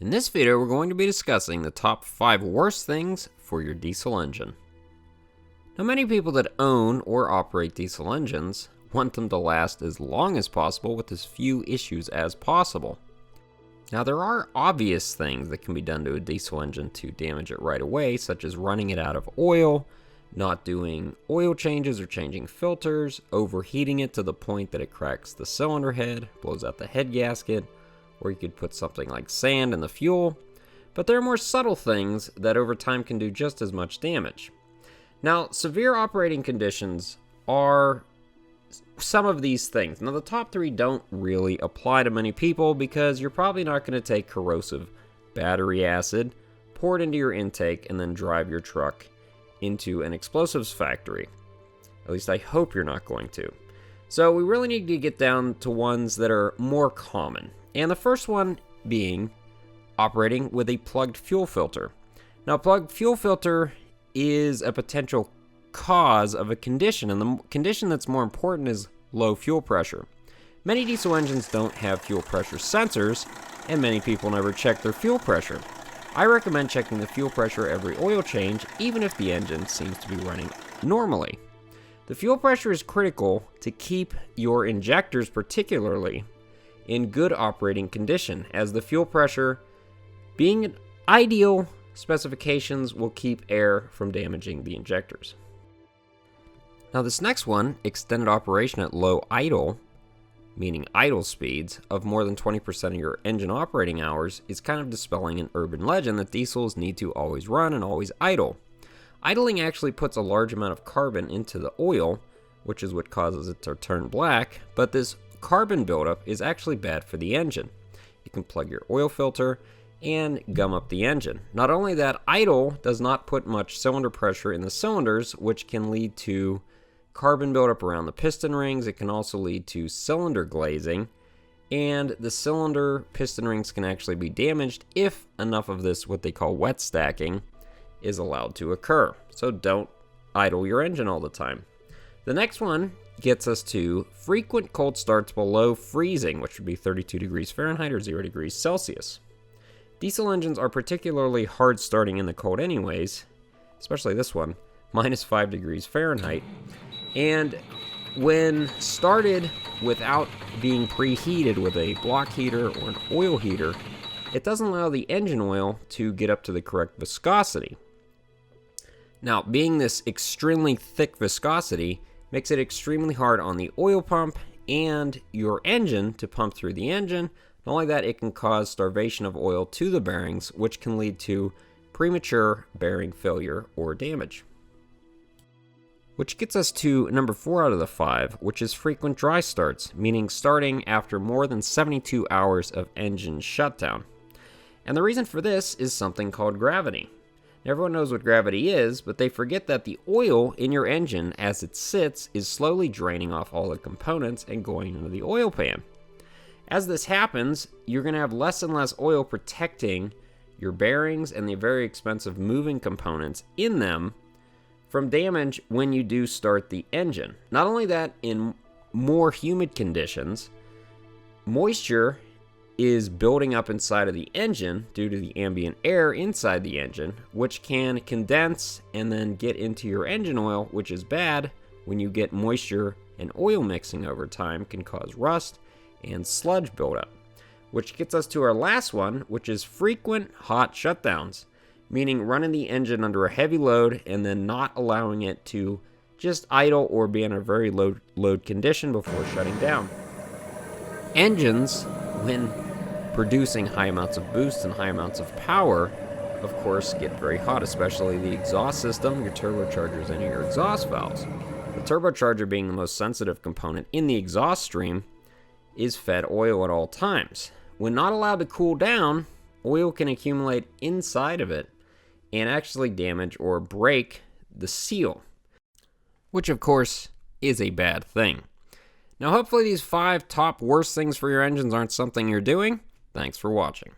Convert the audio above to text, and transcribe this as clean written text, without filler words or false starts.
In this video, we're going to be discussing the top 5 worst things for your diesel engine. Now, many people that own or operate diesel engines want them to last as long as possible with as few issues as possible. Now, there are obvious things that can be done to a diesel engine to damage it right away, such as running it out of oil, not doing oil changes or changing filters, overheating it to the point that it cracks the cylinder head, blows out the head gasket, or you could put something like sand in the fuel. But there are more subtle things that over time can do just as much damage. Now, severe operating conditions are some of these things. Now, the top 3 don't really apply to many people because you're probably not going to take corrosive battery acid, pour it into your intake, and then drive your truck into an explosives factory. At least I hope you're not going to. So we really need to get down to ones that are more common. And the first one being operating with a plugged fuel filter. Now, a plugged fuel filter is a potential cause of a condition, and the condition that's more important is low fuel pressure. Many diesel engines don't have fuel pressure sensors, and many people never check their fuel pressure. I recommend checking the fuel pressure every oil change, even if the engine seems to be running normally. The fuel pressure is critical to keep your injectors particularly in good operating condition, as the fuel pressure being in ideal specifications will keep air from damaging the injectors. Now, this next one, extended operation at low idle, meaning idle speeds, of more than 20% of your engine operating hours, is kind of dispelling an urban legend that diesels need to always run and always idle. Idling actually puts a large amount of carbon into the oil, which is what causes it to turn black, but this carbon buildup is actually bad for the engine. It can plug your oil filter and gum up the engine. Not only that, idle does not put much cylinder pressure in the cylinders, which can lead to carbon buildup around the piston rings. It can also lead to cylinder glazing, and the cylinder piston rings can actually be damaged if enough of this, what they call wet stacking, is allowed to occur. So don't idle your engine all the time. The next one gets us to frequent cold starts below freezing, which would be 32 degrees Fahrenheit or 0 degrees Celsius. Diesel engines are particularly hard starting in the cold anyways, especially this one, minus 5 degrees Fahrenheit. And when started without being preheated with a block heater or an oil heater, it doesn't allow the engine oil to get up to the correct viscosity. Now, being this extremely thick viscosity makes it extremely hard on the oil pump and your engine to pump through the engine. Not only that, it can cause starvation of oil to the bearings, which can lead to premature bearing failure or damage. Which gets us to number 4 out of the 5, which is frequent dry starts, meaning starting after more than 72 hours of engine shutdown. And the reason for this is something called gravity. Everyone knows what gravity is, but they forget that the oil in your engine as it sits is slowly draining off all the components and going into the oil pan. As this happens, you're going to have less and less oil protecting your bearings and the very expensive moving components in them from damage when you do start the engine. Not only that, in more humid conditions, moisture is building up inside of the engine due to the ambient air inside the engine, which can condense and then get into your engine oil, which is bad. When you get moisture and oil mixing over time, can cause rust and sludge buildup. Which gets us to our last one, which is frequent hot shutdowns, meaning running the engine under a heavy load and then not allowing it to just idle or be in a very low load condition before shutting down. Engines, when producing high amounts of boost and high amounts of power, of course, get very hot, especially the exhaust system, your turbochargers, and your exhaust valves. The turbocharger, being the most sensitive component in the exhaust stream, is fed oil at all times. When not allowed to cool down, oil can accumulate inside of it and actually damage or break the seal, which of course is a bad thing. Now, hopefully these 5 top worst things for your engines aren't something you're doing. Thanks for watching.